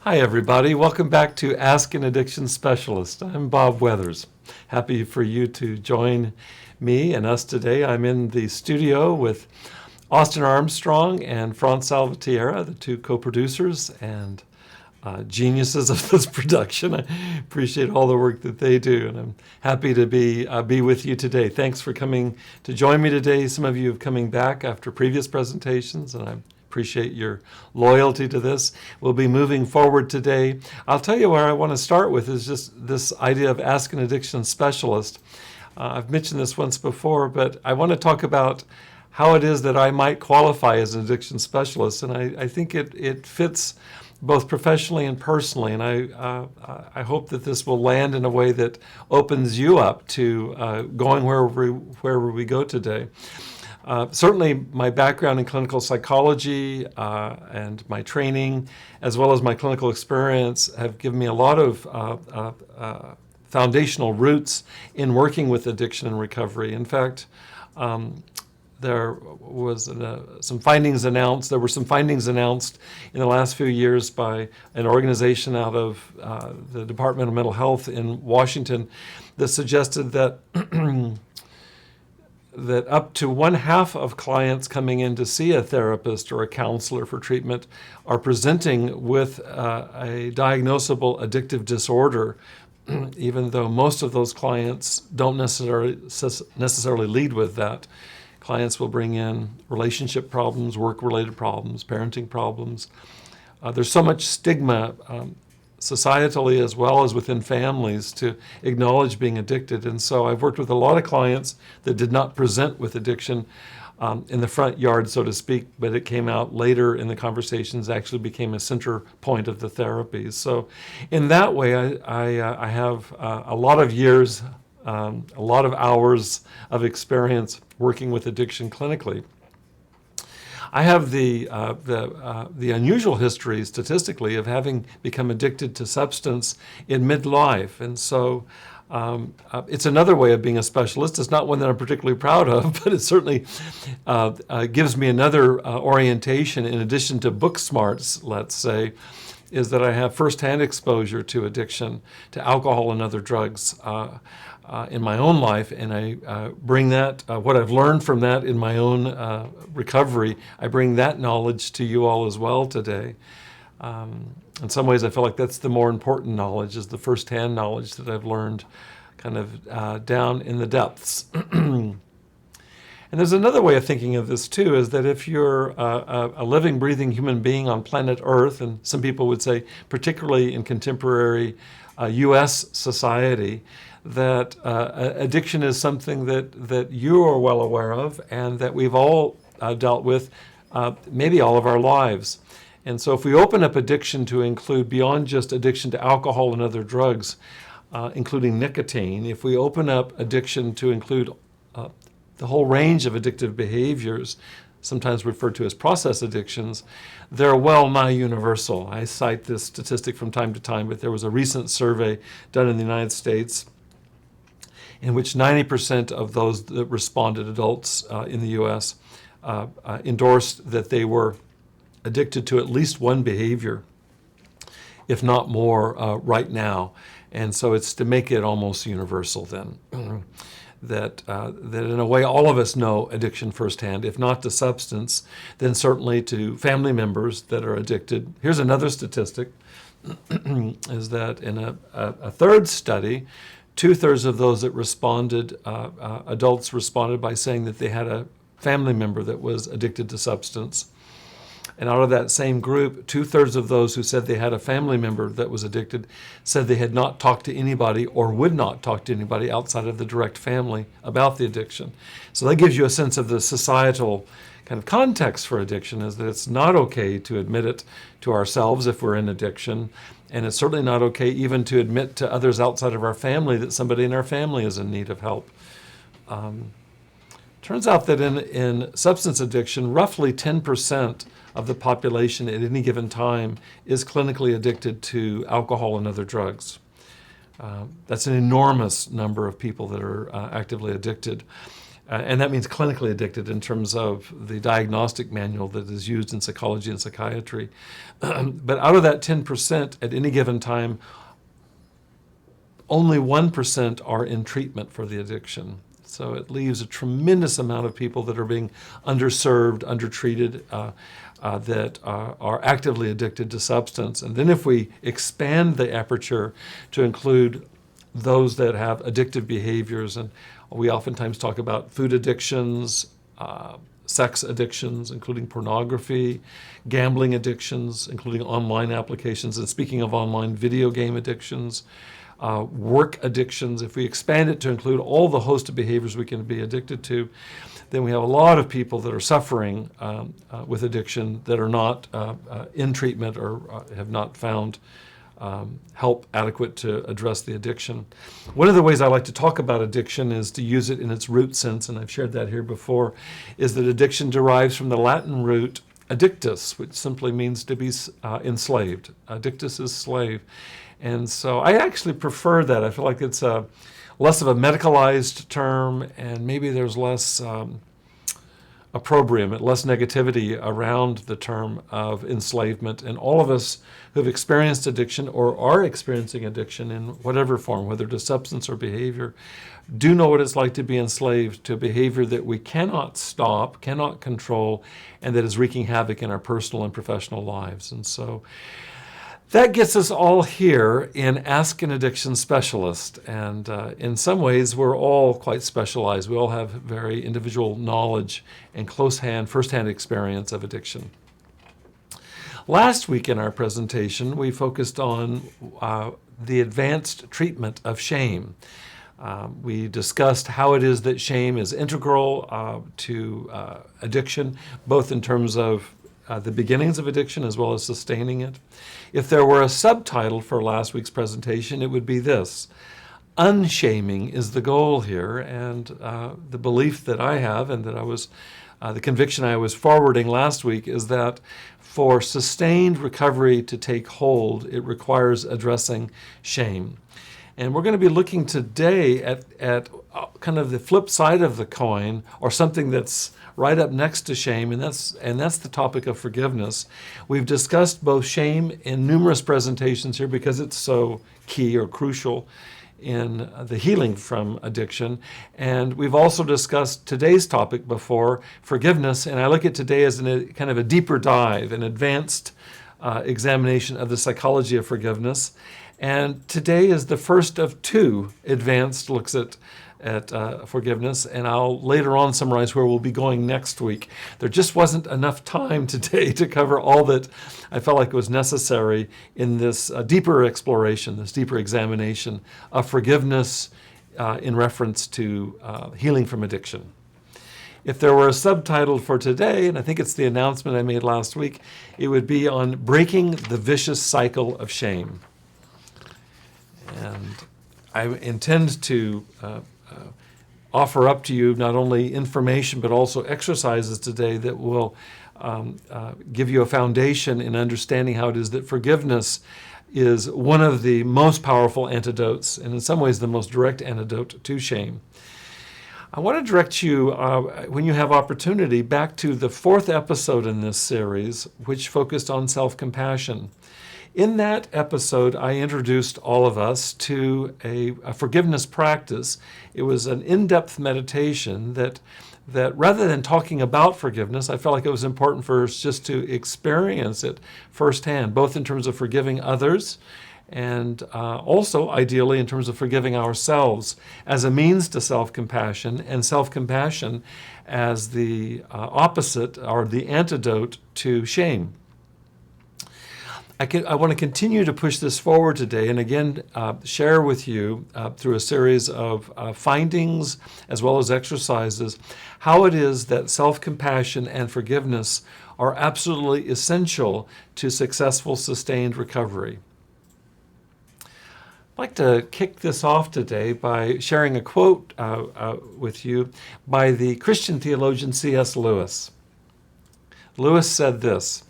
Hi, everybody. Welcome back to Ask an Addiction Specialist. I'm Bob Weathers. Happy for you to join me and us today. I'm in the studio with Austin Armstrong and Franz Salvatierra, the two co-producers and geniuses of this production. I appreciate all the work that they do, and I'm happy to be with you today. Thanks for coming to join me today. Some of you have coming back after previous presentations, and I appreciate your loyalty to this. We'll be moving forward today. I'll tell you where I want to start with is just this idea of Ask an Addiction Specialist. I've mentioned this once before, but I want to talk about how it is that I might qualify as an addiction specialist, and I think it fits both professionally and personally, and I hope that this will land in a way that opens you up to going wherever we go today. Certainly my background in clinical psychology and my training, as well as my clinical experience, have given me a lot of foundational roots in working with addiction and recovery. In fact, there was some findings announced. There were some findings announced in the last few years by an organization out of the Department of Mental Health in Washington that suggested that that up to 1/2 of clients coming in to see a therapist or a counselor for treatment are presenting with a diagnosable addictive disorder, even though most of those clients don't necessarily lead with that. Clients will bring in relationship problems, work-related problems, parenting problems. There's so much stigma societally as well as within families to acknowledge being addicted. And so I've worked with a lot of clients that did not present with addiction in the front yard, so to speak, but it came out later in the conversations, actually became a center point of the therapy. So in that way, I have a lot of years, a lot of hours of experience working with addiction clinically. I have the unusual history statistically of having become addicted to substance in midlife, and so it's another way of being a specialist. It's not one that I'm particularly proud of, but it certainly gives me another orientation in addition to book smarts, let's say, is that I have firsthand exposure to addiction, to alcohol and other drugs in my own life, and I bring that, what I've learned from that in my own recovery, I bring that knowledge to you all as well today. In some ways, I feel like that's the more important knowledge, is the firsthand knowledge that I've learned kind of down in the depths. And there's another way of thinking of this too, is that if you're a living, breathing human being on planet Earth, and some people would say, particularly in contemporary U.S. society, that addiction is something that you are well aware of and that we've all dealt with maybe all of our lives. And so if we open up addiction to include beyond just addiction to alcohol and other drugs, including nicotine, if we open up addiction to include the whole range of addictive behaviors, sometimes referred to as process addictions, they're well nigh universal. I cite this statistic from time to time, but there was a recent survey done in the United States in which 90% of those that responded, adults in the U.S., endorsed that they were addicted to at least one behavior, if not more, right now. And so it's to make it almost universal then. That in a way all of us know addiction firsthand, if not to substance, then certainly to family members that are addicted. Here's another statistic, is that in a third study, 2/3 of those that responded, adults responded by saying that they had a family member that was addicted to substance. And out of that same group, 2/3 of those who said they had a family member that was addicted said they had not talked to anybody or would not talk to anybody outside of the direct family about the addiction. So that gives you a sense of the societal kind of context for addiction, is that it's not okay to admit it to ourselves if we're in addiction, and it's certainly not okay even to admit to others outside of our family that somebody in our family is in need of help. Turns out that in substance addiction, roughly 10% of the population at any given time is clinically addicted to alcohol and other drugs. That's an enormous number of people that are actively addicted. And that means clinically addicted in terms of the diagnostic manual that is used in psychology and psychiatry. But out of that 10%, at any given time, only 1% are in treatment for the addiction. So it leaves a tremendous amount of people that are being underserved, undertreated, that are actively addicted to substance. And then if we expand the aperture to include those that have addictive behaviors, and we oftentimes talk about food addictions, sex addictions, including pornography, gambling addictions, including online applications, and speaking of online, video game addictions, work addictions. If we expand it to include all the host of behaviors we can be addicted to, then we have a lot of people that are suffering with addiction that are not in treatment or have not found help adequate to address the addiction. One of the ways I like to talk about addiction is to use it in its root sense, and I've shared that here before, is that addiction derives from the Latin root addictus, which simply means to be enslaved. Addictus is slave. And so I actually prefer that. I feel like it's less of a medicalized term, and maybe there's less opprobrium, less negativity around the term of enslavement. And all of us who've experienced addiction or are experiencing addiction in whatever form, whether to substance or behavior, do know what it's like to be enslaved to a behavior that we cannot stop, cannot control, and that is wreaking havoc in our personal and professional lives. And so that gets us all here in Ask an Addiction Specialist. And in some ways, we're all quite specialized. We all have very individual knowledge and first-hand experience of addiction. Last week in our presentation, we focused on the advanced treatment of shame. We discussed how it is that shame is integral to addiction, both in terms of the beginnings of addiction as well as sustaining it. If there were a subtitle for last week's presentation, it would be this: unshaming is the goal here. And the belief that I have, and that the conviction I was forwarding last week, is that for sustained recovery to take hold, it requires addressing shame. And we're going to be looking today at kind of the flip side of the coin, or something that's right up next to shame, and that's the topic of forgiveness. We've discussed both shame in numerous presentations here because it's so key or crucial in the healing from addiction. And we've also discussed today's topic before, forgiveness, and I look at today as kind of a deeper dive, an advanced examination of the psychology of forgiveness. And today is the first of two advanced looks at forgiveness, and I'll later on summarize where we'll be going next week. There just wasn't enough time today to cover all that I felt like was necessary in this deeper exploration, this deeper examination of forgiveness in reference to healing from addiction. If there were a subtitle for today, and I think it's the announcement I made last week, it would be on breaking the vicious cycle of shame. And I intend to offer up to you not only information but also exercises today that will give you a foundation in understanding how it is that forgiveness is one of the most powerful antidotes, and in some ways the most direct antidote to shame. I want to direct you, when you have opportunity, back to the fourth episode in this series, which focused on self-compassion. In that episode, I introduced all of us to a forgiveness practice. It was an in-depth meditation that rather than talking about forgiveness, I felt like it was important for us just to experience it firsthand, both in terms of forgiving others and also, ideally, in terms of forgiving ourselves as a means to self-compassion, and self-compassion as the opposite or the antidote to shame. I want to continue to push this forward today, and again, share with you through a series of findings as well as exercises how it is that self-compassion and forgiveness are absolutely essential to successful, sustained recovery. I'd like to kick this off today by sharing a quote with you by the Christian theologian C.S. Lewis. Lewis said this: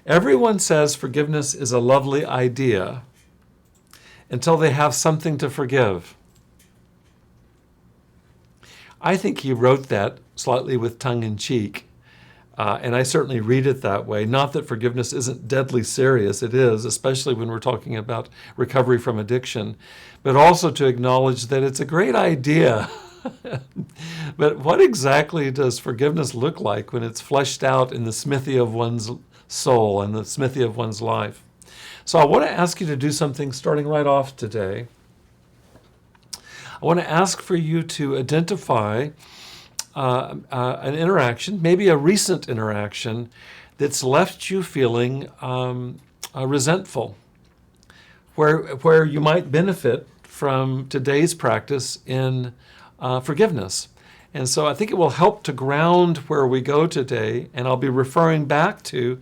"Everyone says forgiveness is a lovely idea until they have something to forgive. I think he wrote that slightly with tongue in cheek. And I certainly read it that way. Not that forgiveness isn't deadly serious. It is, especially when we're talking about recovery from addiction, but also to acknowledge that it's a great idea. But what exactly does forgiveness look like when it's fleshed out in the smithy of one's soul and the smithy of one's life? So I want to ask you to do something starting right off today. I want to ask for you to identify an interaction, maybe a recent interaction, that's left you feeling resentful, where you might benefit from today's practice in forgiveness. And so I think it will help to ground where we go today, and I'll be referring back to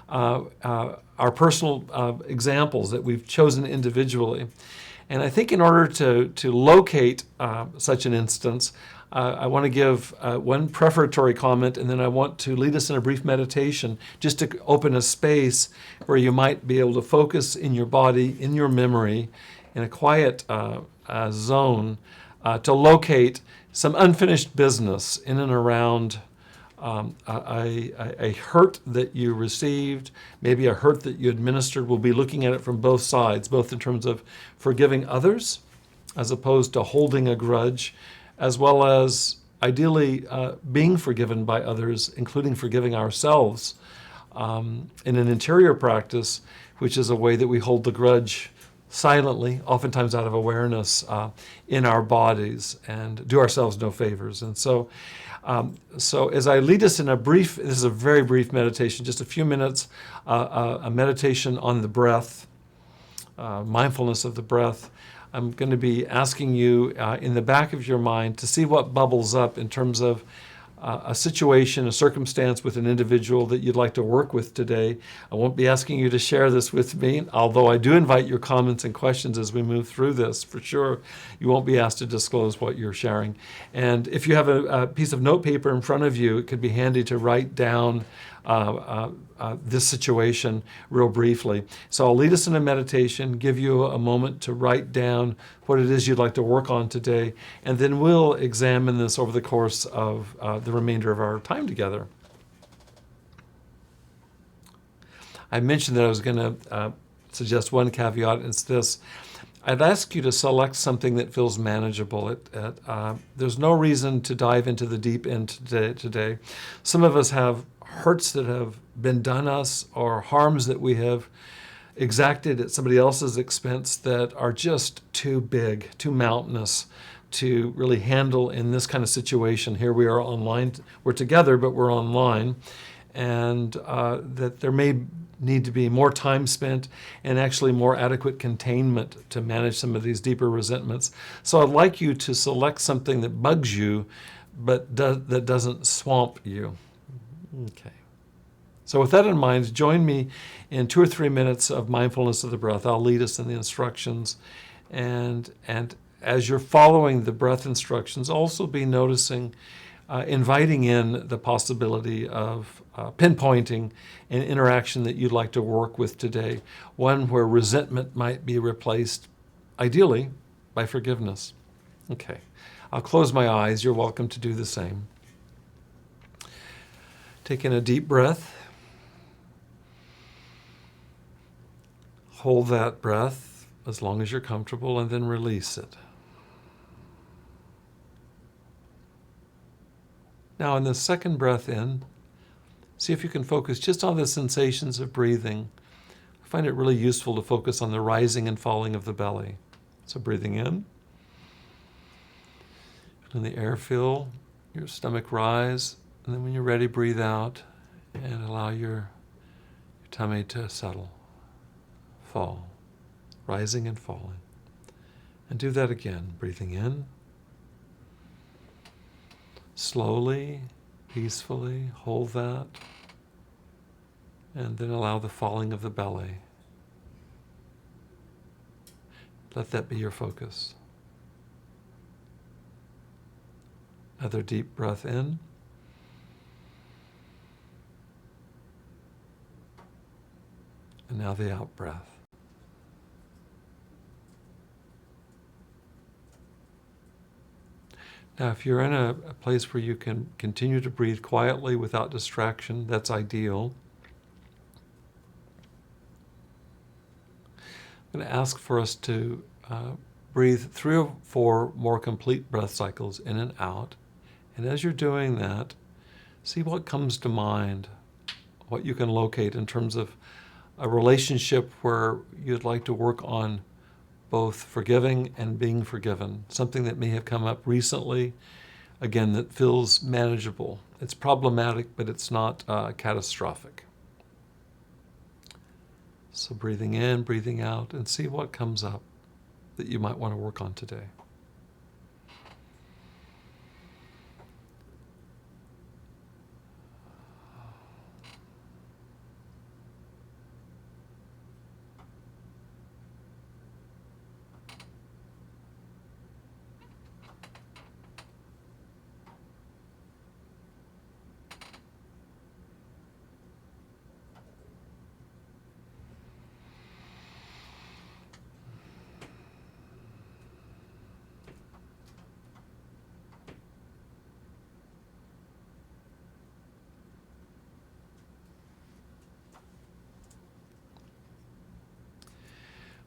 our personal examples that we've chosen individually. And I think in order to locate such an instance, I want to give one prefatory comment, and then I want to lead us in a brief meditation just to open a space where you might be able to focus in your body, in your memory, in a quiet zone to locate some unfinished business in and around a hurt that you received, maybe a hurt that you administered. We'll be looking at it from both sides, both in terms of forgiving others as opposed to holding a grudge, as well as ideally being forgiven by others, including forgiving ourselves in an interior practice, which is a way that we hold the grudge silently, oftentimes out of awareness in our bodies, and do ourselves no favors. And so as I lead us in this is a very brief meditation, just a few minutes, a meditation on the breath, mindfulness of the breath. I'm going to be asking you in the back of your mind to see what bubbles up in terms of a situation, a circumstance with an individual that you'd like to work with today. I won't be asking you to share this with me, although I do invite your comments and questions as we move through this. For sure, you won't be asked to disclose what you're sharing. And if you have a piece of notepaper in front of you, it could be handy to write down this situation real briefly. So I'll lead us in a meditation, give you a moment to write down what it is you'd like to work on today, and then we'll examine this over the course of the remainder of our time together. I mentioned that I was going to suggest one caveat. It's this. I'd ask you to select something that feels manageable. There's no reason to dive into the deep end today. Some of us have hurts that have been done us or harms that we have exacted at somebody else's expense that are just too big, too mountainous to really handle in this kind of situation. Here we are online. We're together, but we're online. And that there may need to be more time spent and actually more adequate containment to manage some of these deeper resentments. So I'd like you to select something that bugs you, but that doesn't swamp you. Okay. So with that in mind, join me in 2 or 3 minutes of mindfulness of the breath. I'll lead us in the instructions. And as you're following the breath instructions, also be noticing, inviting in the possibility of pinpointing an interaction that you'd like to work with today, one where resentment might be replaced, ideally, by forgiveness. Okay. I'll close my eyes. You're welcome to do the same. Take in a deep breath. Hold that breath as long as you're comfortable, and then release it. Now, in the second breath in, see if you can focus just on the sensations of breathing. I find it really useful to focus on the rising and falling of the belly. So breathing in, and the air fill your stomach rise, and then when you're ready, breathe out and allow your tummy to settle, fall, rising and falling. And do that again, breathing in, slowly, peacefully, hold that, and then allow the falling of the belly. Let that be your focus. Another deep breath in. And now the out breath. Now, if you're in a place where you can continue to breathe quietly without distraction, that's ideal. I'm going to ask for us to breathe 3 or 4 more complete breath cycles in and out. And as you're doing that, see what comes to mind, what you can locate in terms of a relationship where you'd like to work on both forgiving and being forgiven, something that may have come up recently, again, that feels manageable. It's problematic, but it's not catastrophic. So breathing in, breathing out, and see what comes up that you might want to work on today.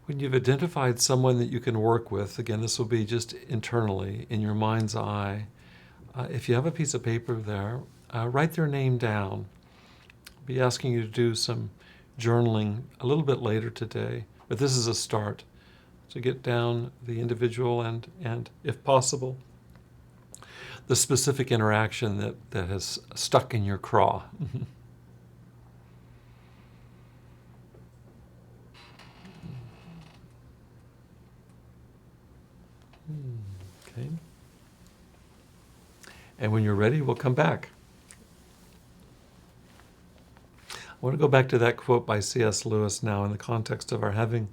When you've identified someone that you can work with, again, this will be just internally, in your mind's eye. If you have a piece of paper there, write their name down. I'll be asking you to do some journaling a little bit later today, but this is a start to get down the individual and if possible, the specific interaction that has stuck in your craw. Okay. And when you're ready, we'll come back. I want to go back to that quote by C.S. Lewis now in the context of our having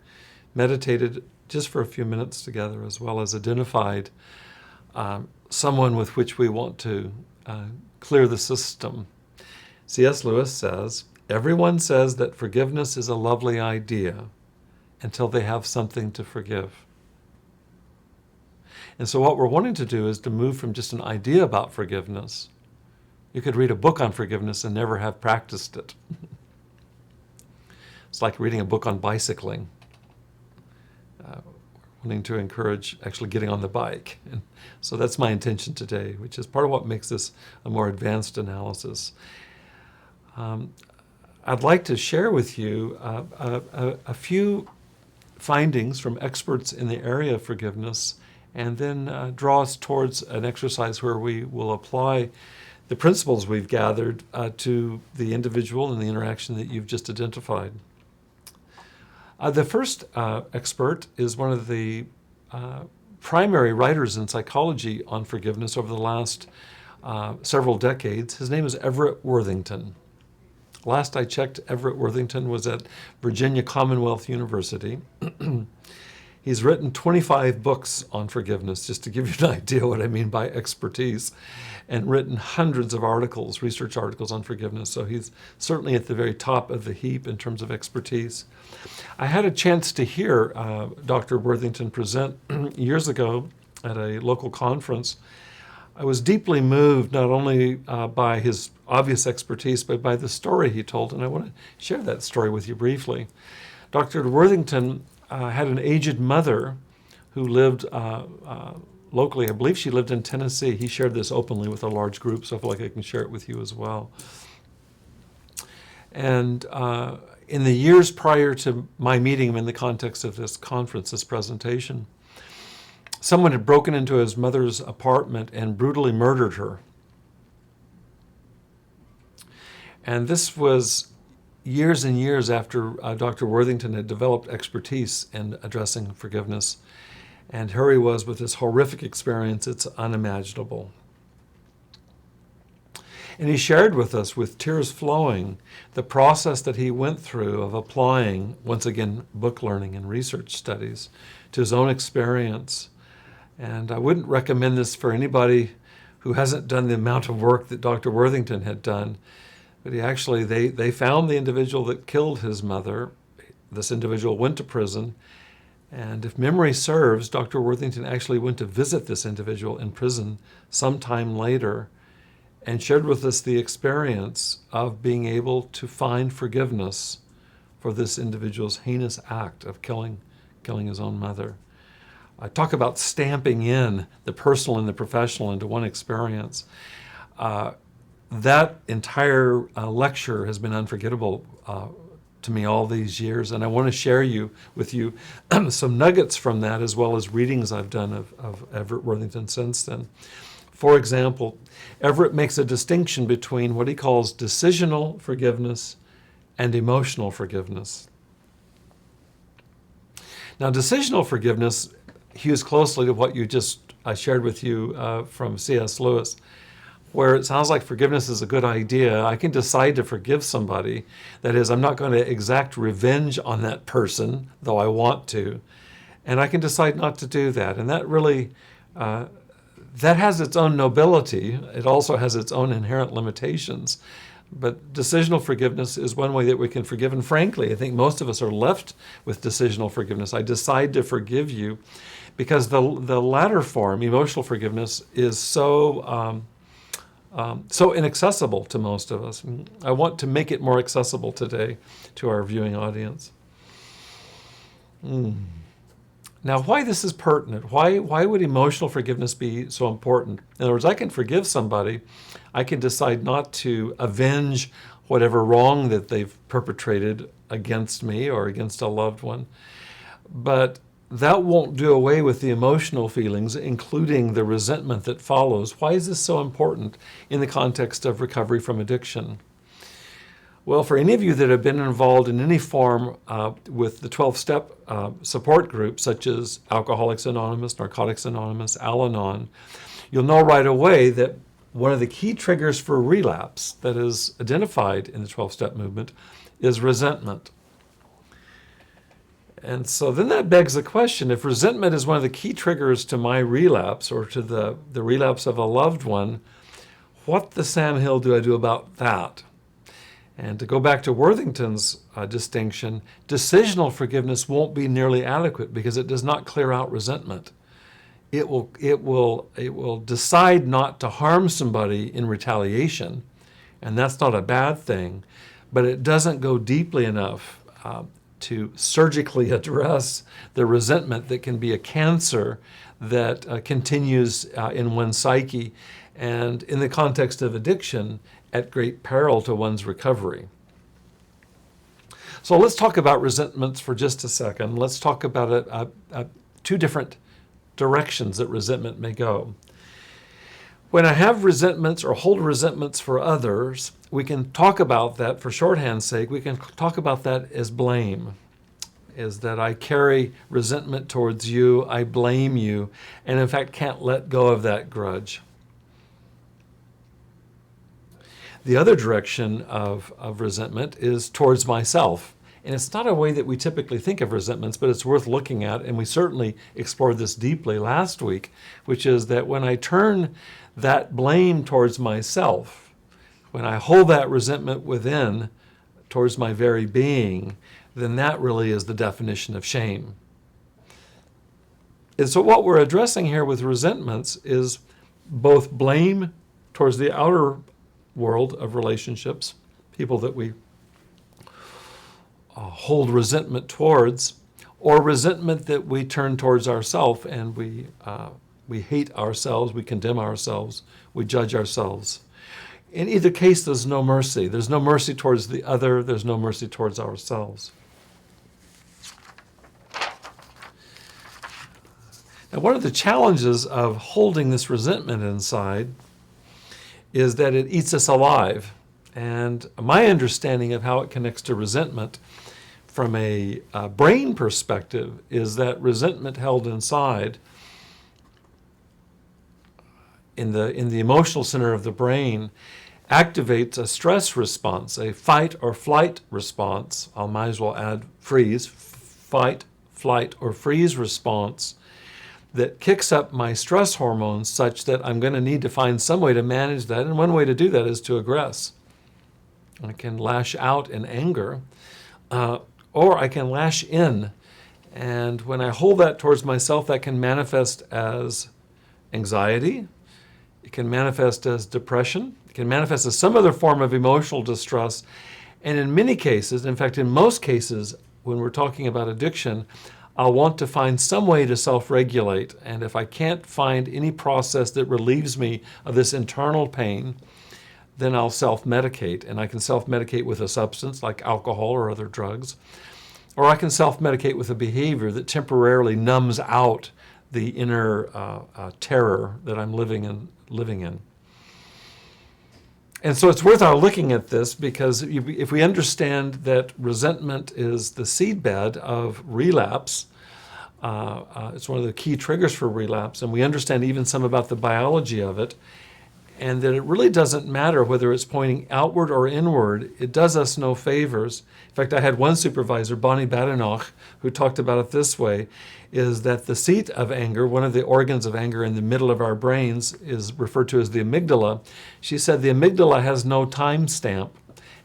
meditated just for a few minutes together, as well as identified someone with which we want to clear the system. C.S. Lewis says, "Everyone says that forgiveness is a lovely idea until they have something to forgive." And so what we're wanting to do is to move from just an idea about forgiveness. You could read a book on forgiveness and never have practiced it. It's like reading a book on bicycling. Wanting to encourage actually getting on the bike. And so that's my intention today, which is part of what makes this a more advanced analysis. I'd like to share with you a few findings from experts in the area of forgiveness, and then draw us towards an exercise where we will apply the principles we've gathered to the individual and the interaction that you've just identified. The first expert is one of the primary writers in psychology on forgiveness over the last several decades. His name is Everett Worthington. Last I checked, Everett Worthington was at Virginia Commonwealth University. He's written 25 books on forgiveness, just to give you an idea what I mean by expertise, and written hundreds of articles, research articles on forgiveness. So he's certainly at the very top of the heap in terms of expertise. I had a chance to hear Dr. Worthington present years ago at a local conference. I was deeply moved not only by his obvious expertise, but by the story he told, and I want to share that story with you briefly. Dr. Worthington had an aged mother who lived locally. I believe she lived in Tennessee. He shared this openly with a large group, so I feel like I can share it with you as well. And in the years prior to my meeting him in the context of this conference, this presentation, someone had broken into his mother's apartment and brutally murdered her. And this was years and years after Dr. Worthington had developed expertise in addressing forgiveness. And here he was with this horrific experience. It's unimaginable. And he shared with us, with tears flowing, the process that he went through of applying, once again, book learning and research studies to his own experience. And I wouldn't recommend this for anybody who hasn't done the amount of work that Dr. Worthington had done. But they found the individual that killed his mother. This individual went to prison, And if memory serves, Dr. Worthington actually went to visit this individual in prison sometime later and shared with us the experience of being able to find forgiveness for this individual's heinous act of killing his own mother. I talk about stamping in the personal and the professional into one experience. That entire lecture has been unforgettable to me all these years, and I want to share with you some nuggets from that, as well as readings I've done of Everett Worthington since then. For example, Everett makes a distinction between what he calls decisional forgiveness and emotional forgiveness. Now, decisional forgiveness hews closely to what I shared with you from C.S. Lewis, where it sounds like forgiveness is a good idea. I can decide to forgive somebody. That is, I'm not going to exact revenge on that person, though I want to. And I can decide not to do that. And that really, that has its own nobility. It also has its own inherent limitations. But decisional forgiveness is one way that we can forgive. And frankly, I think most of us are left with decisional forgiveness. I decide to forgive you because the latter form, emotional forgiveness, is so inaccessible to most of us. I want to make it more accessible today to our viewing audience. Now, why this is pertinent? Why would emotional forgiveness be so important? In other words, I can forgive somebody. I can decide not to avenge whatever wrong that they've perpetrated against me or against a loved one. But that won't do away with the emotional feelings, including the resentment that follows. Why is this so important in the context of recovery from addiction? Well, for any of you that have been involved in any form with the 12-step support groups, such as Alcoholics Anonymous, Narcotics Anonymous, Al-Anon, you'll know right away that one of the key triggers for relapse that is identified in the 12-step movement is resentment. And so then that begs the question, if resentment is one of the key triggers to my relapse or to the relapse of a loved one, what the Sam Hill do I do about that? And to go back to Worthington's distinction, decisional forgiveness won't be nearly adequate because it does not clear out resentment. It will decide not to harm somebody in retaliation, and that's not a bad thing, but it doesn't go deeply enough to surgically address the resentment that can be a cancer that continues in one's psyche and in the context of addiction at great peril to one's recovery. So let's talk about resentments for just a second. Let's talk about two different directions that resentment may go. When I have resentments or hold resentments for others, we can talk about that, for shorthand's sake, we can talk about that as blame. Is that I carry resentment towards you, I blame you, and in fact can't let go of that grudge. The other direction of resentment is towards myself. And it's not a way that we typically think of resentments, but it's worth looking at, and we certainly explored this deeply last week, which is that when I turn that blame towards myself, when I hold that resentment within towards my very being, then that really is the definition of shame. And so what we're addressing here with resentments is both blame towards the outer world of relationships, people that we hold resentment towards, or resentment that we turn towards ourselves and we hate ourselves, we condemn ourselves, we judge ourselves. In either case, there's no mercy. There's no mercy towards the other. There's no mercy towards ourselves. Now, one of the challenges of holding this resentment inside is that it eats us alive. And my understanding of how it connects to resentment from a brain perspective is that resentment held inside in the emotional center of the brain activates a stress response, a fight or flight response. I might as well add freeze, fight, flight, or freeze response that kicks up my stress hormones such that I'm going to need to find some way to manage that. And one way to do that is to aggress. I can lash out in anger, or I can lash in And when I hold that towards myself, that can manifest as anxiety. It can manifest as depression. It can manifest as some other form of emotional distress. And in many cases, in fact, in most cases, when we're talking about addiction, I'll want to find some way to self-regulate. And if I can't find any process that relieves me of this internal pain, then I'll self-medicate. And I can self-medicate with a substance like alcohol or other drugs. Or I can self-medicate with a behavior that temporarily numbs out the inner terror that I'm living in. And so it's worth our looking at this, because if we understand that resentment is the seedbed of relapse, it's one of the key triggers for relapse, and we understand even some about the biology of it, and that it really doesn't matter whether it's pointing outward or inward, it does us no favors. In fact, I had one supervisor, Bonnie Badenoch, who talked about it this way, is that the seat of anger, one of the organs of anger in the middle of our brains, is referred to as the amygdala. She said the amygdala has no time stamp.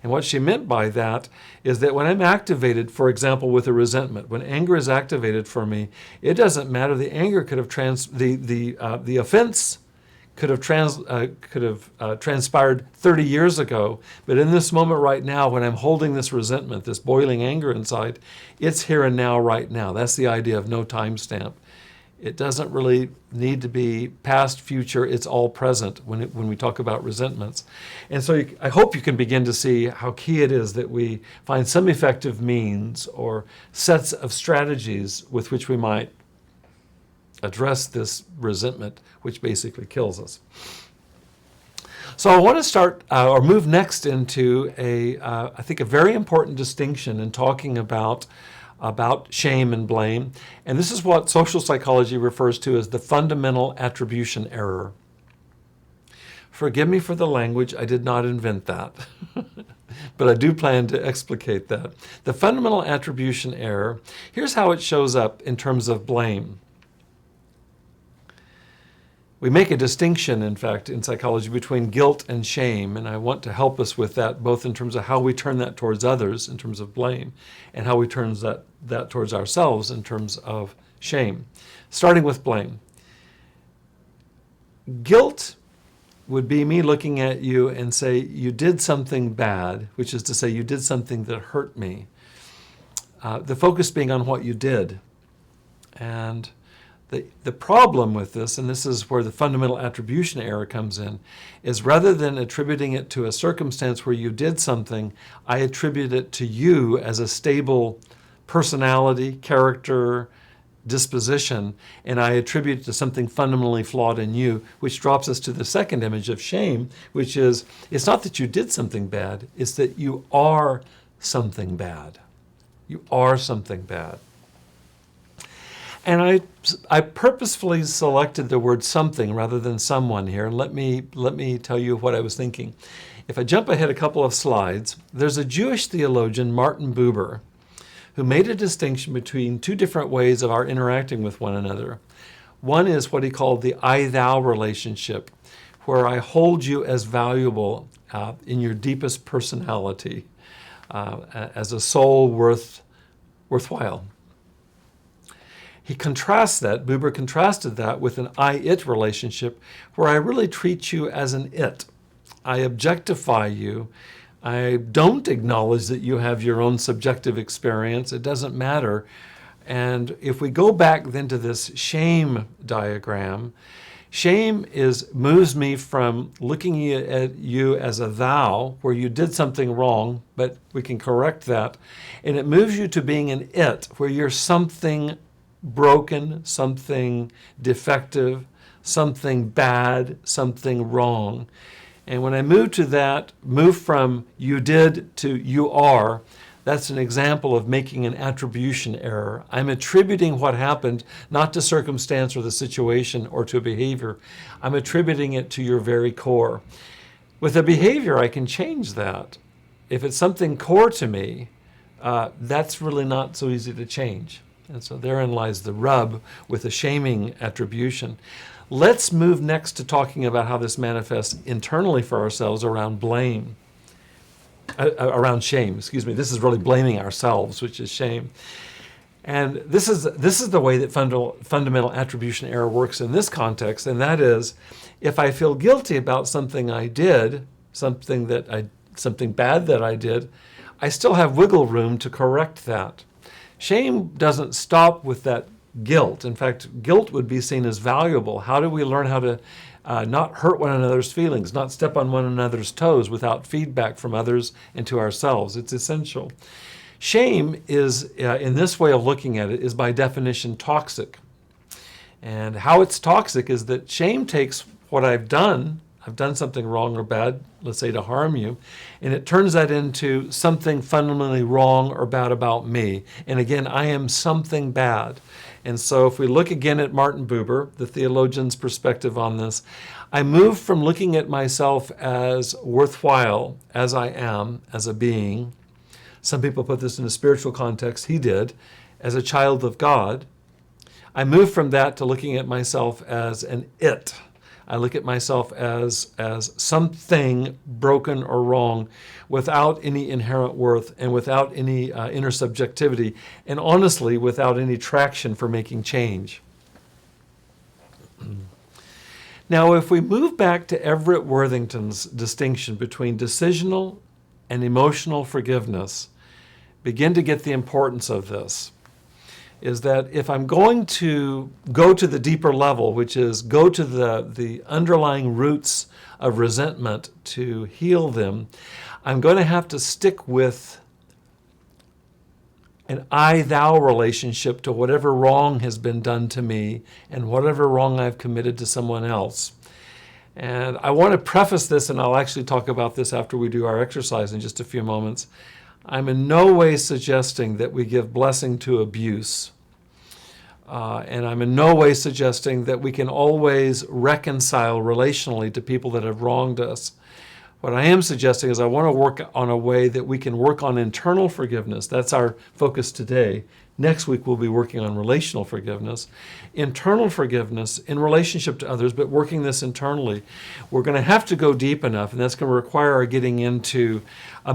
And what she meant by that is that when I'm activated, for example, with a resentment, when anger is activated for me, it doesn't matter. The anger could have the offense could have transpired 30 years ago, but in this moment right now, when I'm holding this resentment, this boiling anger inside, it's here and now, right now. That's the idea of no timestamp. It doesn't really need to be past, future. It's all present when we talk about resentments. And so I hope you can begin to see how key it is that we find some effective means or sets of strategies with which we might address this resentment, which basically kills us. So I want to start or move next into I think a very important distinction in talking about shame and blame. And this is what social psychology refers to as the fundamental attribution error. Forgive me for the language, I did not invent that. But I do plan to explicate that. The fundamental attribution error, here's how it shows up in terms of blame. We make a distinction, in fact, in psychology between guilt and shame, and I want to help us with that, both in terms of how we turn that towards others in terms of blame, and how we turn that towards ourselves in terms of shame. Starting with blame. Guilt would be me looking at you and say, you did something bad, which is to say you did something that hurt me. The focus being on what you did. And the problem with this, and this is where the fundamental attribution error comes in, is rather than attributing it to a circumstance where you did something, I attribute it to you as a stable personality, character, disposition, and I attribute it to something fundamentally flawed in you, which drops us to the second image of shame, which is, it's not that you did something bad, it's that you are something bad. You are something bad. And I purposefully selected the word something rather than someone here. And let me tell you what I was thinking. If I jump ahead a couple of slides, there's a Jewish theologian, Martin Buber, who made a distinction between two different ways of our interacting with one another. One is what he called the I-thou relationship, where I hold you as valuable in your deepest personality, as a soul worthwhile. He contrasts that, Buber contrasted that with an I-it relationship where I really treat you as an it. I objectify you. I don't acknowledge that you have your own subjective experience. It doesn't matter. And if we go back then to this shame diagram, shame moves me from looking at you as a thou, where you did something wrong, but we can correct that. And it moves you to being an it, where you're something broken, something defective, something bad, something wrong. And when I move from you did to you are, that's an example of making an attribution error. I'm attributing what happened not to circumstance or the situation or to behavior. I'm attributing it to your very core. With a behavior, I can change that. If it's something core to me, that's really not so easy to change. And so therein lies the rub with a shaming attribution. Let's move next to talking about how this manifests internally for ourselves around blame, around shame, excuse me. This is really blaming ourselves, which is shame. And this is the way that fundamental attribution error works in this context, and that is, if I feel guilty about something I did, something bad that I did, I still have wiggle room to correct that. Shame doesn't stop with that guilt. In fact, guilt would be seen as valuable. How do we learn how to not hurt one another's feelings, not step on one another's toes without feedback from others and to ourselves? It's essential. Shame is, in this way of looking at it, is by definition toxic. And how it's toxic is that shame takes what I've done something wrong or bad, let's say to harm you, and it turns that into something fundamentally wrong or bad about me. And again, I am something bad. And so if we look again at Martin Buber, the theologian's perspective on this, I move from looking at myself as worthwhile, as I am, as a being. Some people put this in a spiritual context. He did, as a child of God. I move from that to looking at myself as an it. I look at myself as something broken or wrong without any inherent worth and without any inner subjectivity, and honestly, without any traction for making change. Now, if we move back to Everett Worthington's distinction between decisional and emotional forgiveness, begin to get the importance of this. Is that if I'm going to go to the deeper level, which is go to the underlying roots of resentment to heal them, I'm going to have to stick with an I-thou relationship to whatever wrong has been done to me and whatever wrong I've committed to someone else. And I want to preface this, and I'll actually talk about this after we do our exercise in just a few moments. I'm in no way suggesting that we give blessing to abuse. And I'm in no way suggesting that we can always reconcile relationally to people that have wronged us. What I am suggesting is I want to work on a way that we can work on internal forgiveness. That's our focus today. Next week we'll be working on relational forgiveness. Internal forgiveness in relationship to others, but working this internally. We're going to have to go deep enough, and that's going to require our getting into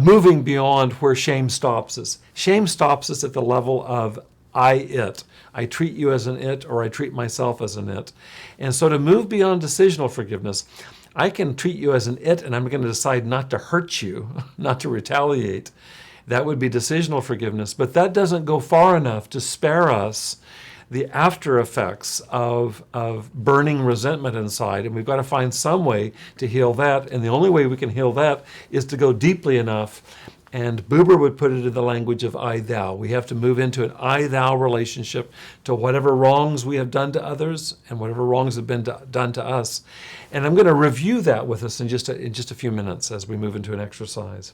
moving beyond where shame stops us. Shame stops us at the level of it. I treat you as an it, or I treat myself as an it. And so to move beyond decisional forgiveness, I can treat you as an it, and I'm going to decide not to hurt you, not to retaliate. That would be decisional forgiveness. But that doesn't go far enough to spare us the after effects of burning resentment inside. And we've got to find some way to heal that. And the only way we can heal that is to go deeply enough. And Buber would put it in the language of I-thou. We have to move into an I-thou relationship to whatever wrongs we have done to others and whatever wrongs have been done to us. And I'm going to review that with us in just a few minutes as we move into an exercise.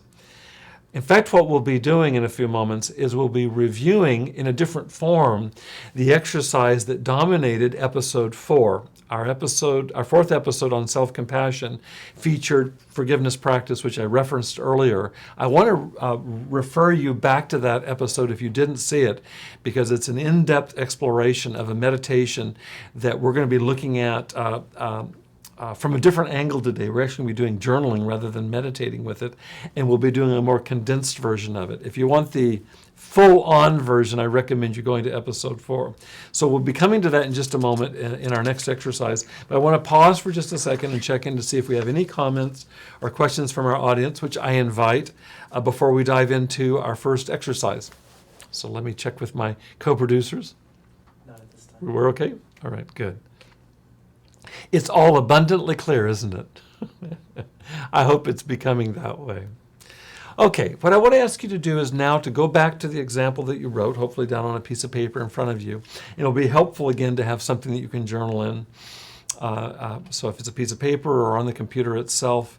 In fact, what we'll be doing in a few moments is we'll be reviewing in a different form the exercise that dominated episode 4. Our fourth episode on self-compassion featured forgiveness practice, which I referenced earlier. I want to refer you back to that episode if you didn't see it, because it's an in-depth exploration of a meditation that we're going to be looking at from a different angle today. We're actually going to be doing journaling rather than meditating with it, and we'll be doing a more condensed version of it. If you want the full-on version, I recommend you going to episode 4. So we'll be coming to that in just a moment in our next exercise. But I want to pause for just a second and check in to see if we have any comments or questions from our audience, which I invite before we dive into our first exercise. So let me check with my co-producers. Not at this time. We're okay? All right, good. It's all abundantly clear, isn't it? I hope it's becoming that way. Okay, what I want to ask you to do is now to go back to the example that you wrote, hopefully down on a piece of paper in front of you. It'll be helpful, again, to have something that you can journal in. So if it's a piece of paper or on the computer itself,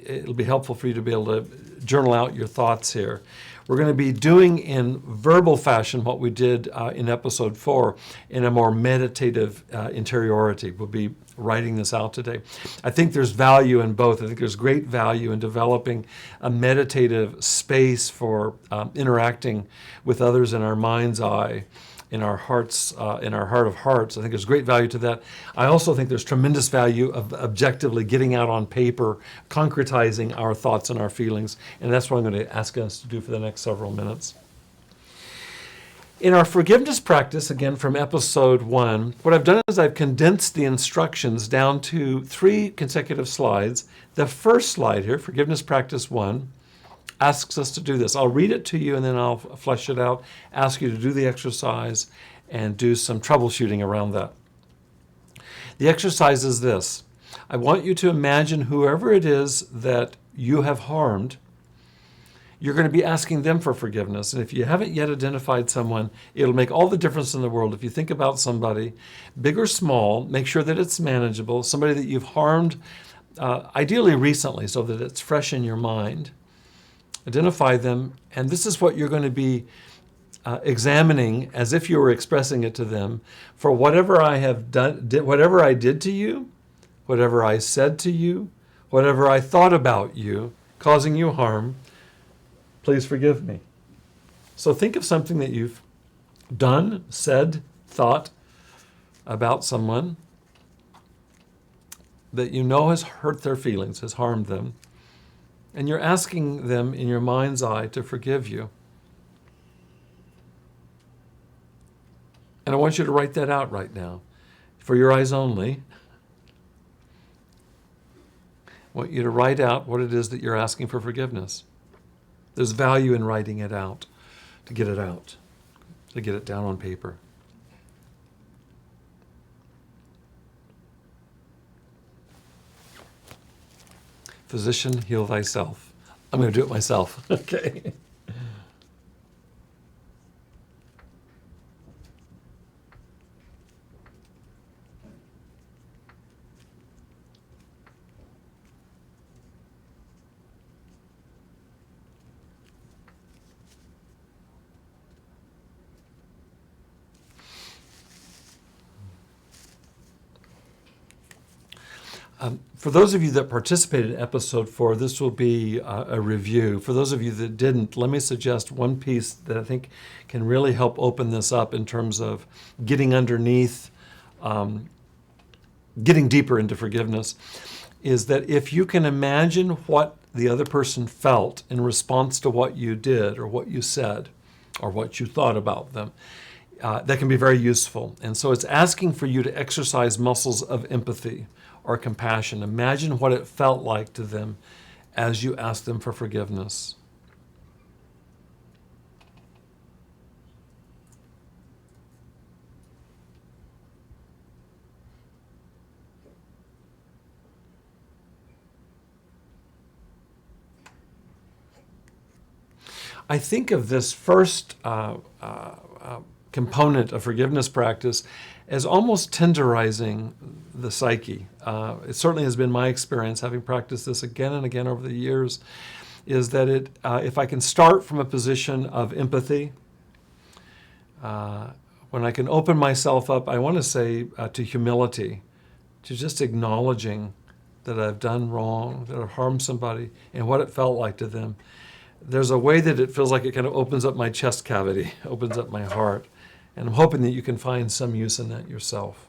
it'll be helpful for you to be able to journal out your thoughts here. We're going to be doing in verbal fashion what we did in episode 4 in a more meditative interiority. We'll be writing this out today. I think there's value in both. I think there's great value in developing a meditative space for interacting with others in our mind's eye, in our hearts, in our heart of hearts. I think there's great value to that. I also think there's tremendous value of objectively getting out on paper, concretizing our thoughts and our feelings, and that's what I'm going to ask us to do for the next several minutes. In our forgiveness practice, again from episode 1, what I've done is I've condensed the instructions down to 3 consecutive slides. The first slide here, forgiveness practice 1, asks us to do this. I'll read it to you and then I'll flesh it out, ask you to do the exercise and do some troubleshooting around that. The exercise is this. I want you to imagine whoever it is that you have harmed. You're going to be asking them for forgiveness. And if you haven't yet identified someone, it'll make all the difference in the world. If you think about somebody, big or small, make sure that it's manageable, somebody that you've harmed, ideally recently, so that it's fresh in your mind. Identify them, and this is what you're going to be examining as if you were expressing it to them. For whatever I have done, whatever I did to you, whatever I said to you, whatever I thought about you, causing you harm, please forgive me. So think of something that you've done, said, thought about someone that you know has hurt their feelings, has harmed them, and you're asking them in your mind's eye to forgive you. And I want you to write that out right now. For your eyes only, I want you to write out what it is that you're asking for forgiveness. There's value in writing it out, to get it out, to get it down on paper. Physician, heal thyself. I'm going to do it myself. Okay. For those of you that participated in episode 4, this will be a review. For those of you that didn't, let me suggest one piece that I think can really help open this up in terms of getting underneath, getting deeper into forgiveness, is that if you can imagine what the other person felt in response to what you did or what you said or what you thought about them, that can be very useful. And so it's asking for you to exercise muscles of empathy or compassion. Imagine what it felt like to them as you asked them for forgiveness. I think of this first component of forgiveness practice as almost tenderizing the psyche. It certainly has been my experience, having practiced this again and again over the years, is that if I can start from a position of empathy, when I can open myself up, I want to say to humility, to just acknowledging that I've done wrong, that I've harmed somebody, and what it felt like to them. There's a way that it feels like it kind of opens up my chest cavity, opens up my heart. And I'm hoping that you can find some use in that yourself.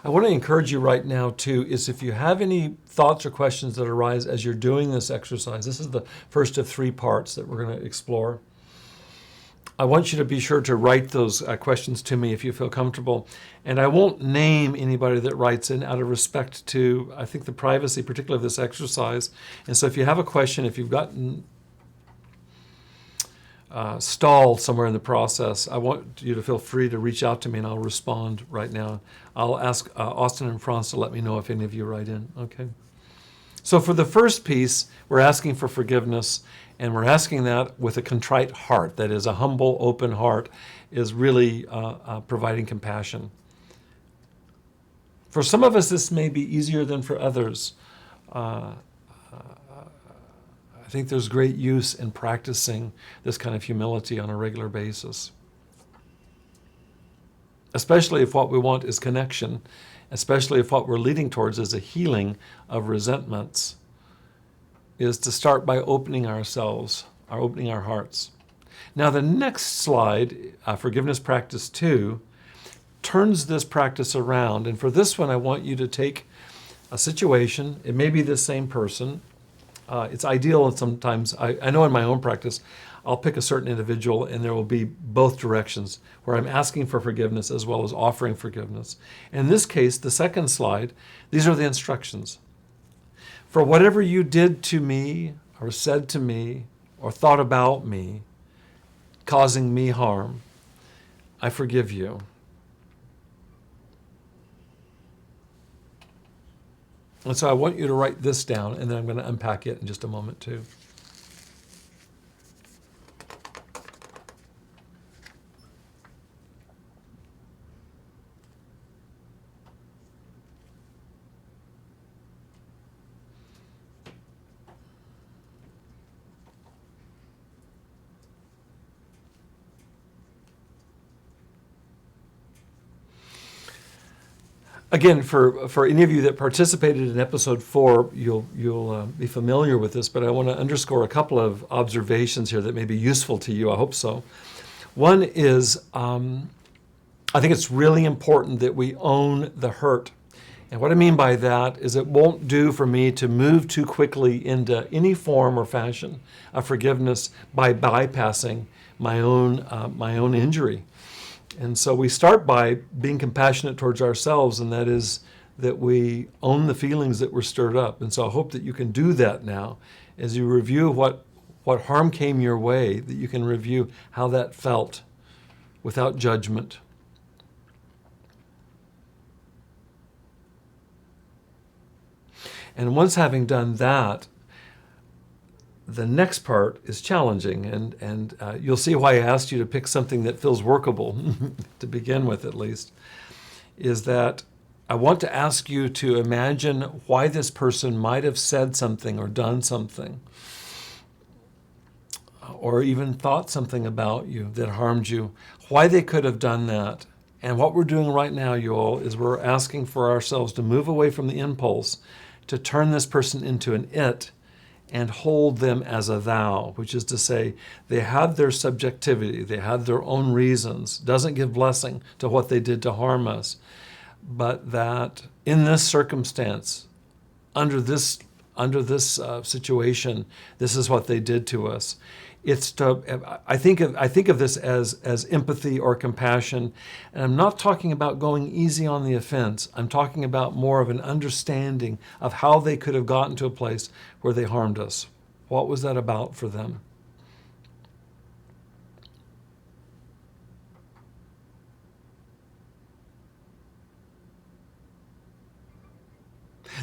I want to encourage you right now, too, is if you have any thoughts or questions that arise as you're doing this exercise, this is the first of 3 parts that we're going to explore. I want you to be sure to write those questions to me if you feel comfortable. And I won't name anybody that writes in out of respect to, I think, the privacy, particularly of this exercise. And so if you have a question, if you've gotten stalled somewhere in the process, I want you to feel free to reach out to me and I'll respond right now. I'll ask Austin and Franz to let me know if any of you write in, okay? So for the first piece, we're asking for forgiveness. And we're asking that with a contrite heart, that is, a humble, open heart, is really providing compassion. For some of us, this may be easier than for others. I think there's great use in practicing this kind of humility on a regular basis. Especially if what we want is connection, especially if what we're leading towards is a healing of resentments, is to start by opening ourselves, opening our hearts. Now the next slide, Forgiveness Practice 2, turns this practice around. And for this one, I want you to take a situation, it may be the same person, it's ideal, and sometimes I know in my own practice, I'll pick a certain individual and there will be both directions where I'm asking for forgiveness as well as offering forgiveness. In this case, the second slide, these are the instructions. For whatever you did to me or said to me or thought about me, causing me harm, I forgive you. And so I want you to write this down, and then I'm going to unpack it in just a moment too. Again, for any of you that participated in episode 4, you'll be familiar with this, but I want to underscore a couple of observations here that may be useful to you. I hope so. One is, I think it's really important that we own the hurt. And what I mean by that is it won't do for me to move too quickly into any form or fashion of forgiveness by bypassing my own injury. And so we start by being compassionate towards ourselves, and that is that we own the feelings that were stirred up. And so I hope that you can do that now as you review what harm came your way, that you can review how that felt without judgment. And once having done that, the next part is challenging, and you'll see why I asked you to pick something that feels workable, to begin with at least, is that I want to ask you to imagine why this person might have said something or done something, or even thought something about you that harmed you, why they could have done that. And what we're doing right now, you all, is we're asking for ourselves to move away from the impulse to turn this person into an it, and hold them as a thou, which is to say they had their subjectivity, they had their own reasons, doesn't give blessing to what they did to harm us, but that in this circumstance, under this situation, this is what they did to us. It's to, I think of this as empathy or compassion, and I'm not talking about going easy on the offense. I'm talking about more of an understanding of how they could have gotten to a place where they harmed us. What was that about for them?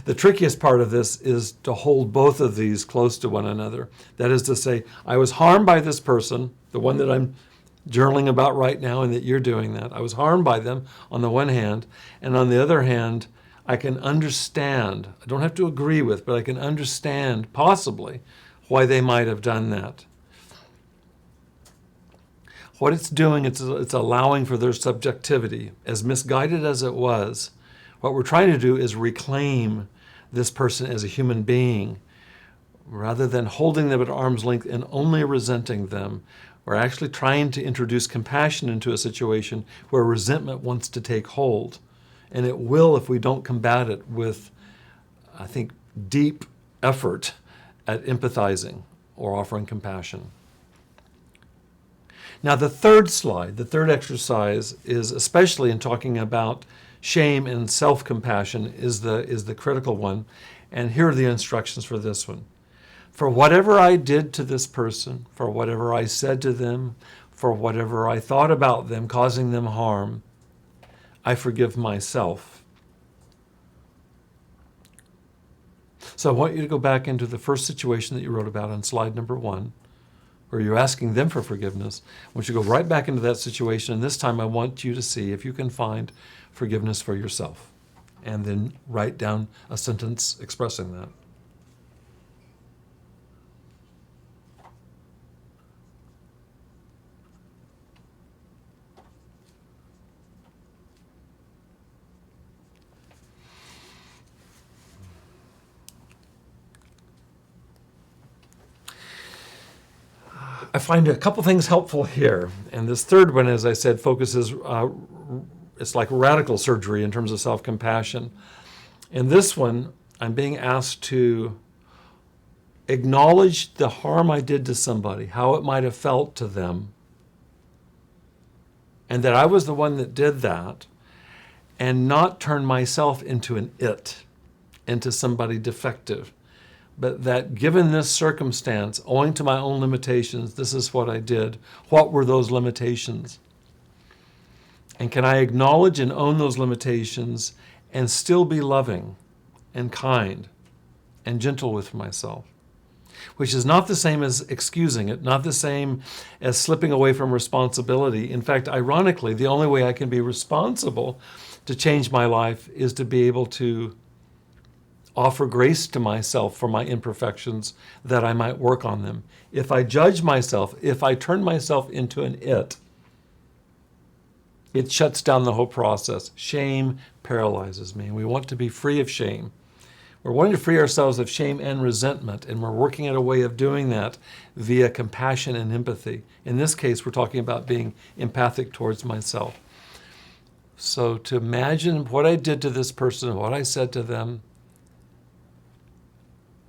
The trickiest part of this is to hold both of these close to one another. That is to say, I was harmed by this person, the one that I'm journaling about right now, and that you're doing that. I was harmed by them on the one hand, and on the other hand, I can understand, I don't have to agree with, but I can understand possibly why they might have done that. What it's doing, it's allowing for their subjectivity. As misguided as it was, what we're trying to do is reclaim this person as a human being. Rather than holding them at arm's length and only resenting them, we're actually trying to introduce compassion into a situation where resentment wants to take hold. And it will if we don't combat it with, I think, deep effort at empathizing or offering compassion. Now, the third slide, the third exercise, is especially in talking about shame and self-compassion is the critical one. And here are the instructions for this one. For whatever I did to this person, for whatever I said to them, for whatever I thought about them, causing them harm, I forgive myself. So I want you to go back into the first situation that you wrote about on slide number 1, where you're asking them for forgiveness. I want you to go right back into that situation, and this time I want you to see if you can find forgiveness for yourself, and then write down a sentence expressing that. I find a couple things helpful here, and this third one, as I said, focuses it's like radical surgery in terms of self-compassion. In this one, I'm being asked to acknowledge the harm I did to somebody, how it might have felt to them, and that I was the one that did that, and not turn myself into an it, into somebody defective, but that given this circumstance, owing to my own limitations, this is what I did. What were those limitations? And can I acknowledge and own those limitations and still be loving and kind and gentle with myself? Which is not the same as excusing it, not the same as slipping away from responsibility. In fact, ironically, the only way I can be responsible to change my life is to be able to offer grace to myself for my imperfections, that I might work on them. If I judge myself, if I turn myself into an it shuts down the whole process. Shame paralyzes me. We want to be free of shame. We're wanting to free ourselves of shame and resentment, and we're working at a way of doing that via compassion and empathy. In this case, we're talking about being empathic towards myself. So to imagine what I did to this person, what I said to them,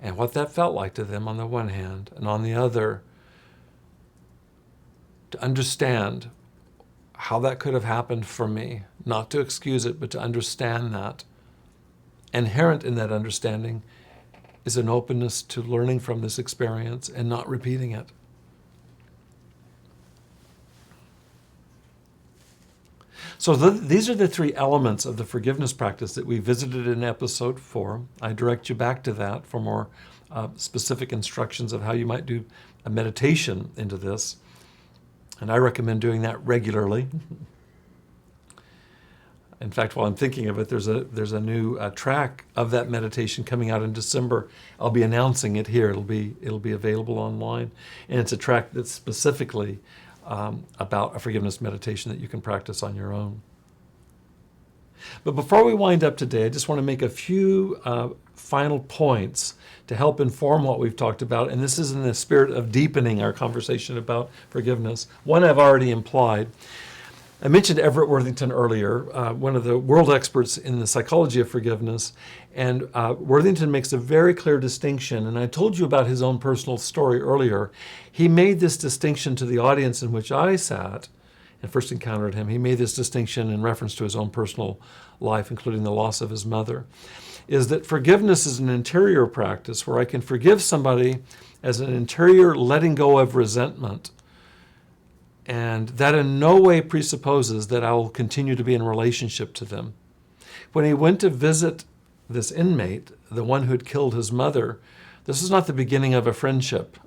and what that felt like to them on the one hand, and on the other, to understand how that could have happened for me, not to excuse it, but to understand that. Inherent in that understanding is an openness to learning from this experience and not repeating it. So these are the three elements of the forgiveness practice that we visited in episode 4. I direct you back to that for more specific instructions of how you might do a meditation into this. And I recommend doing that regularly. In fact, while I'm thinking of it, there's a new track of that meditation coming out in December. I'll be announcing it here. It'll be available online, and it's a track that's specifically about a forgiveness meditation that you can practice on your own. But before we wind up today, I just want to make a few final points to help inform what we've talked about, and this is in the spirit of deepening our conversation about forgiveness. One I've already implied. I mentioned Everett Worthington earlier, one of the world experts in the psychology of forgiveness, and Worthington makes a very clear distinction, and I told you about his own personal story earlier. He made this distinction to the audience in which I sat and first encountered him. He made this distinction in reference to his own personal life, including the loss of his mother, is that forgiveness is an interior practice where I can forgive somebody as an interior letting go of resentment. And that in no way presupposes that I will continue to be in relationship to them. When he went to visit this inmate, the one who had killed his mother, this is not the beginning of a friendship.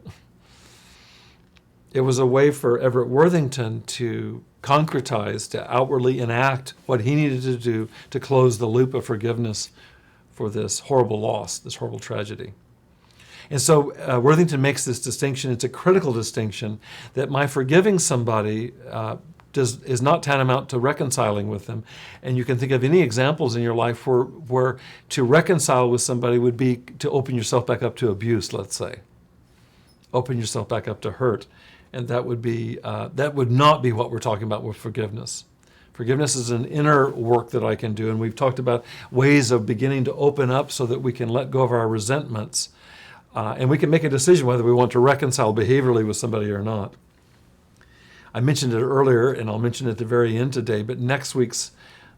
It was a way for Everett Worthington to concretize, to outwardly enact what he needed to do to close the loop of forgiveness for this horrible loss, this horrible tragedy. And so Worthington makes this distinction. It's a critical distinction that my forgiving somebody is not tantamount to reconciling with them. And you can think of any examples in your life where to reconcile with somebody would be to open yourself back up to abuse, let's say. Open yourself back up to hurt. And that would not be what we're talking about with forgiveness. Forgiveness is an inner work that I can do. And we've talked about ways of beginning to open up so that we can let go of our resentments. And we can make a decision whether we want to reconcile behaviorally with somebody or not. I mentioned it earlier, and I'll mention it at the very end today, but next week's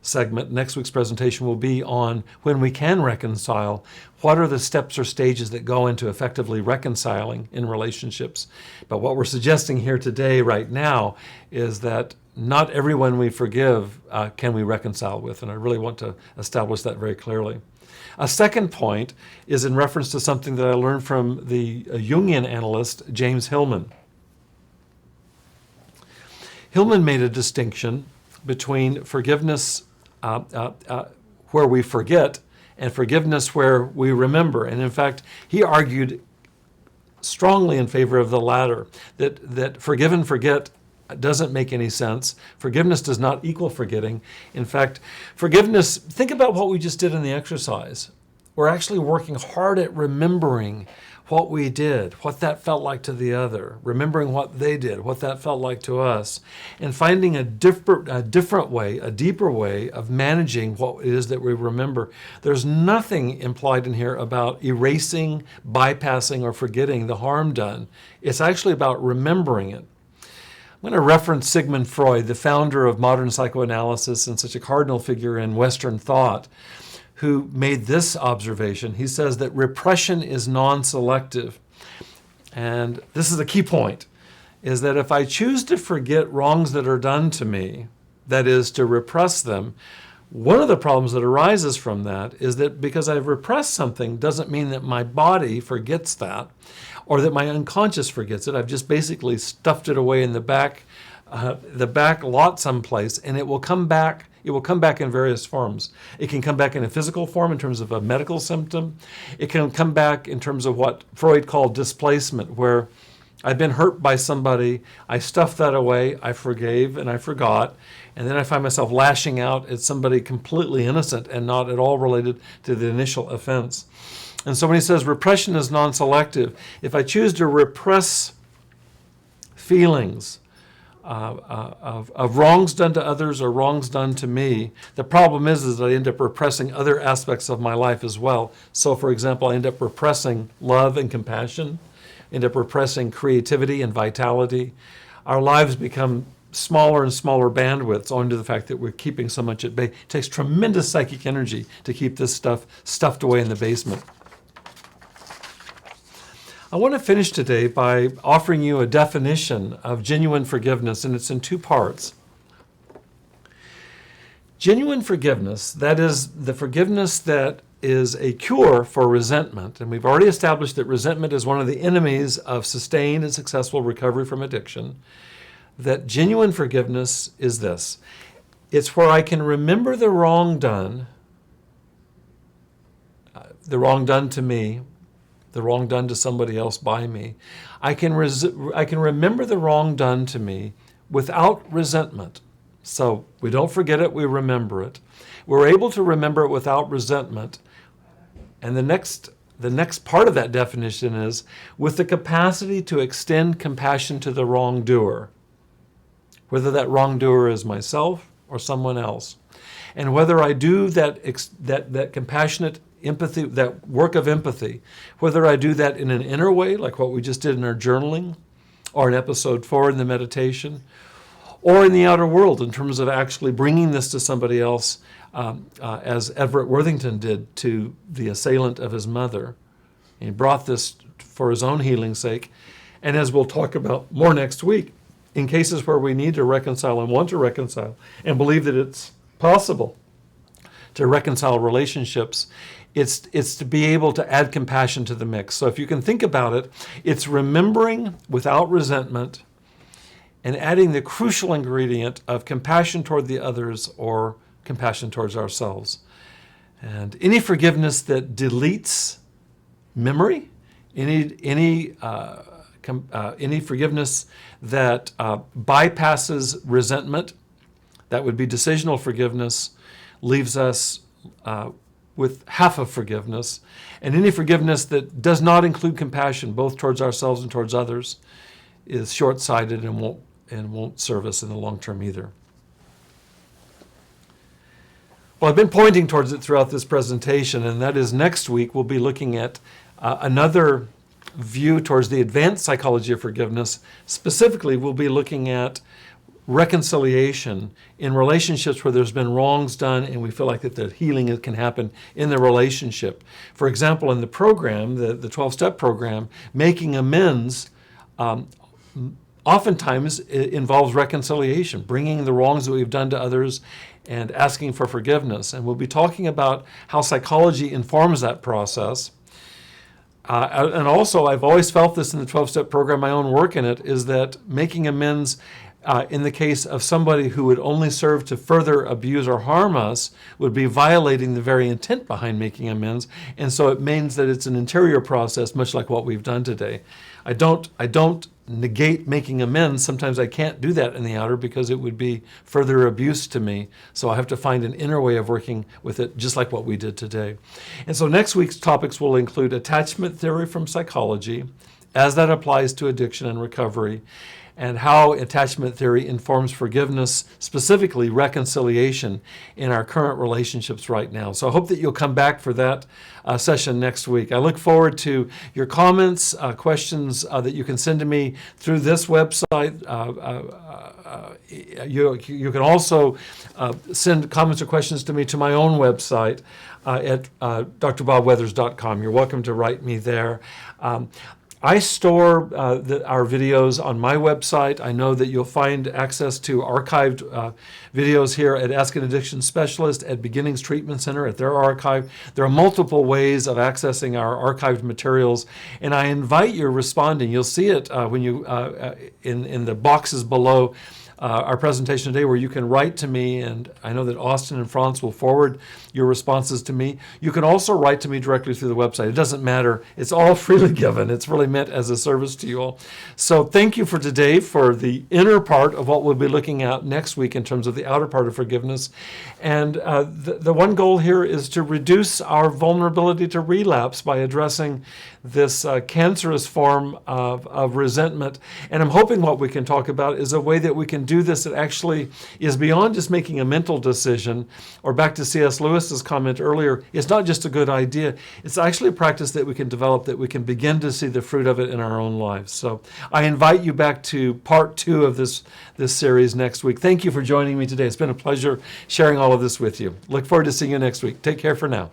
presentation will be on when we can reconcile. What are the steps or stages that go into effectively reconciling in relationships? But what we're suggesting here today, right now, is that not everyone we forgive can we reconcile with, and I really want to establish that very clearly. A second point is in reference to something that I learned from the Jungian analyst, James Hillman. Hillman made a distinction between forgiveness where we forget and forgiveness where we remember. And in fact, he argued strongly in favor of the latter, that forgive and forget doesn't make any sense. Forgiveness does not equal forgetting. In fact, forgiveness, think about what we just did in the exercise. We're actually working hard at remembering what we did, what that felt like to the other, remembering what they did, what that felt like to us, and finding a different way, a deeper way of managing what it is that we remember. There's nothing implied in here about erasing, bypassing, or forgetting the harm done. It's actually about remembering it. I'm going to reference Sigmund Freud, the founder of modern psychoanalysis and such a cardinal figure in Western thought, who made this observation. He says that repression is non-selective. And this is a key point, is that if I choose to forget wrongs that are done to me, that is, to repress them, one of the problems that arises from that is that because I've repressed something doesn't mean that my body forgets that, or that my unconscious forgets it. I've just basically stuffed it away in the back lot someplace, and it will come back. It will come back in various forms. It can come back in a physical form in terms of a medical symptom. It can come back in terms of what Freud called displacement, where I've been hurt by somebody, I stuffed that away, I forgave and I forgot, and then I find myself lashing out at somebody completely innocent and not at all related to the initial offense. And so when he says repression is non-selective, if I choose to repress feelings of wrongs done to others or wrongs done to me, the problem is that I end up repressing other aspects of my life as well. So for example, I end up repressing love and compassion, end up repressing creativity and vitality. Our lives become smaller and smaller bandwidths owing to the fact that we're keeping so much at bay. It takes tremendous psychic energy to keep this stuff stuffed away in the basement. I want to finish today by offering you a definition of genuine forgiveness, and it's in two parts. Genuine forgiveness, that is the forgiveness that is a cure for resentment, and we've already established that resentment is one of the enemies of sustained and successful recovery from addiction, that genuine forgiveness is this. It's where I can remember the wrong done to me, the wrong done to somebody else by me. I can remember the wrong done to me without resentment. So we don't forget it, we remember it. We're able to remember it without resentment. And the next part of that definition is with the capacity to extend compassion to the wrongdoer, whether that wrongdoer is myself or someone else. And whether I do that compassionate empathy, that work of empathy, whether I do that in an inner way, like what we just did in our journaling, or in episode 4 in the meditation, or in the outer world in terms of actually bringing this to somebody else, as Everett Worthington did to the assailant of his mother. He brought this for his own healing's sake. And as we'll talk about more next week, in cases where we need to reconcile and want to reconcile and believe that it's possible to reconcile relationships, it's to be able to add compassion to the mix. So if you can think about it, it's remembering without resentment and adding the crucial ingredient of compassion toward the others or compassion towards ourselves. And any forgiveness that deletes memory, any forgiveness that bypasses resentment, that would be decisional forgiveness, leaves us with half of forgiveness. And any forgiveness that does not include compassion, both towards ourselves and towards others, is short-sighted and won't serve us in the long term either. Well, I've been pointing towards it throughout this presentation, and that is next week we'll be looking at another view towards the advanced psychology of forgiveness. Specifically, we'll be looking at reconciliation in relationships where there's been wrongs done and we feel like that the healing can happen in the relationship. For example, in the program, the 12-step program, making amends oftentimes it involves reconciliation, bringing the wrongs that we've done to others and asking for forgiveness. And we'll be talking about how psychology informs that process. And also, I've always felt this in the 12-step program, my own work in it, is that making amends in the case of somebody who would only serve to further abuse or harm us, would be violating the very intent behind making amends. And so it means that it's an interior process, much like what we've done today. I don't negate making amends. Sometimes I can't do that in the outer because it would be further abuse to me. So I have to find an inner way of working with it, just like what we did today. And so next week's topics will include attachment theory from psychology, as that applies to addiction and recovery, and how attachment theory informs forgiveness, specifically reconciliation in our current relationships right now. So I hope that you'll come back for that session next week. I look forward to your comments, questions that you can send to me through this website. You can also send comments or questions to me to my own website at drbobweathers.com. You're welcome to write me there. I store our videos on my website. I know that you'll find access to archived videos here at Ask an Addiction Specialist, at Beginnings Treatment Center, at their archive. There are multiple ways of accessing our archived materials, and I invite your responding. You'll see it when you in the boxes below our presentation today, where you can write to me, and I know that Austin and Franz will forward your responses to me. You can also write to me directly through the website. It doesn't matter. It's all freely given. It's really meant as a service to you all. So thank you for today for the inner part of what we'll be looking at next week in terms of the outer part of forgiveness. And the one goal here is to reduce our vulnerability to relapse by addressing this cancerous form of resentment. And I'm hoping what we can talk about is a way that we can do this that actually is beyond just making a mental decision, or back to C.S. Lewis's comment earlier, it's not just a good idea, it's actually a practice that we can develop, that we can begin to see the fruit of it in our own lives. So I invite you back to part 2 of this series next week. Thank you for joining me today. It's been a pleasure sharing all of this with you. Look forward to seeing you next week. Take care for now.